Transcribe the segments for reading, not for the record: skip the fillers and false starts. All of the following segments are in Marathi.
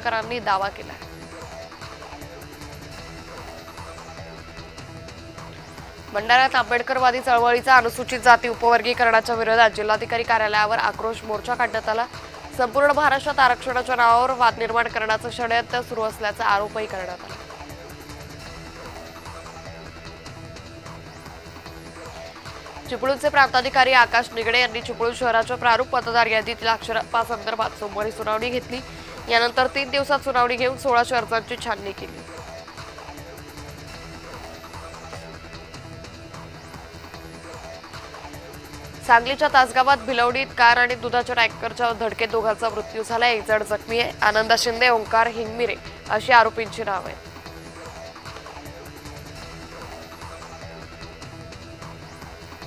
करांनी दावा केला। भंडाऱ्यात आंबेडकरवादी चळवळीचा अनुसूचित जाती उपवर्गीकरणाच्या विरोधात जिल्हाधिकारी कार्यालयावर आक्रोश मोर्चा काढण्यात आला। संपूर्ण महाराष्ट्रात आरक्षणाच्या नावावर वाद निर्माण करण्याचं षडयंत्र सुरू असल्याचा आरोपही करण्यात आला। चिपळूणचे प्रांताधिकारी आकाश निगडे यांनी चिपळूण शहराच्या प्रारूप मतदार यादीतील अक्षरपासंदर्भात सोमवारी सुनावणी घेतली। यानंतर 3 दिवसात सुनावणी घेऊन 1600 अर्जांची छाननी केली। सांगलीच्या तासगावात भिलवडीत कार आणि दुधाच्या टँकरच्या धडकेत दोघांचा मृत्यू झाला। एक जण जखमी आहे। आनंद शिंदे, ओंकार हिंगमिरे अशी आरोपींची नाव आहेत।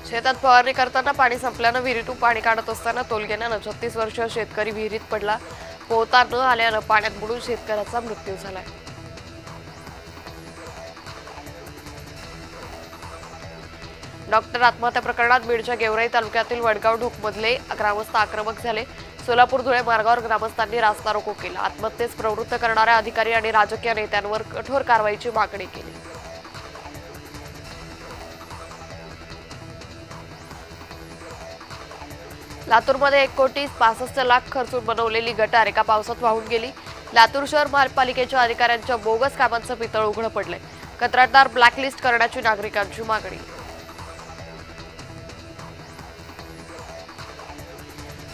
शेतात फवारणी करताना पाणी संपल्यानं विहिरीतून पाणी काढत असताना तोलगेनं 36 वर्षीय शेतकरी विहिरीत पडला। पोहता न आल्यानं पाण्यात बुडून शेतकऱ्याचा मृत्यू झालाय। डॉक्टर आत्महत्या प्रकरणात बीडच्या गेवराई तालुक्यातील वडगाव ढोकमधले ग्रामस्थ आक्रमक झाले। सोलापूर धुळे मार्गावर ग्रामस्थांनी रास्ता रोको केला। आत्महत्येस प्रवृत्त करणाऱ्या अधिकारी आणि राजकीय नेत्यांवर कठोर कारवाईची मागणी केली। लातूरमध्ये 1,65,00,000 खर्चून बनवलेली गटार एका पावसात वाहून गेली। लातूर शहर महापालिकेच्या अधिकाऱ्यांच्या बोगस कामांचं पितळ उघड पडलंय। कंत्राटदार ब्लॅकलिस्ट करण्याची नागरिकांची मागणी।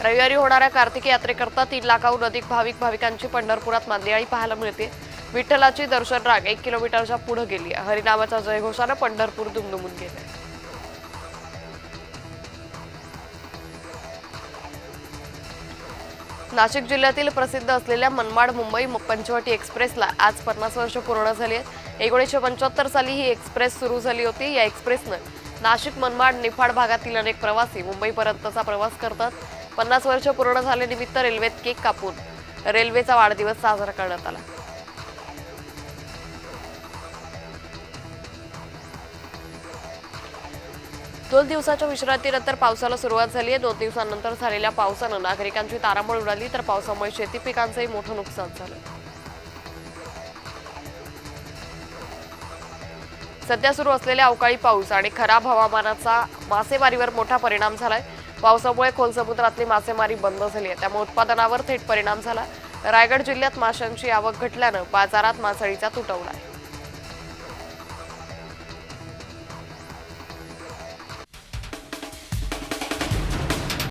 रविवारी होणाऱ्या कार्तिकी यात्रेकरता 3 लाखाहून अधिक भाविकांची पंढरपुरात मांदियाळी पाहायला मिळते। विठ्ठलाची दर्शन रांग 1 किलोमीटरच्या पुढे गेली। हरिनामाच्या जयघोषाने पंढरपूर दुमदुमून गेले। नाशिक जिल्ह्यातील प्रसिद्ध असलेल्या मनमाड मुंबई पंचवटी एक्सप्रेसला आज 50 वर्ष पूर्ण झाली आहेत। 1975 साली ही एक्सप्रेस सुरू झाली होती। या एक्सप्रेसनं नाशिक, मनमाड, निफाड भागातील अनेक प्रवासी मुंबईपर्यंतचा प्रवास करतात। 50 वर्ष पूर्ण झाल्यानिमित्त रेल्वेत केक कापून रेल्वेचा वाढदिवस साजरा करण्यात आला। दोन दिवसाच्या विश्रांतीनंतर पावसाला सुरुवात झाली आहे। 2 दिवसांनंतर झालेल्या पावसानं नागरिकांची तारांबळ उडाली, तर पावसामुळे शेती पिकांचंही मोठं नुकसान झालं। सध्या सुरू असलेल्या अवकाळी पाऊस आणि खराब हवामानाचा मासेमारीवर मोठा परिणाम झालाय। पावसामुळे खोल समुद्रातली मासेमारी बंद झाली आहे, त्यामुळे उत्पादनावर थेट परिणाम झाला। रायगड जिल्ह्यात माशांची आवक घटल्यानं बाजारात मासळीचा तुटवडा आहे।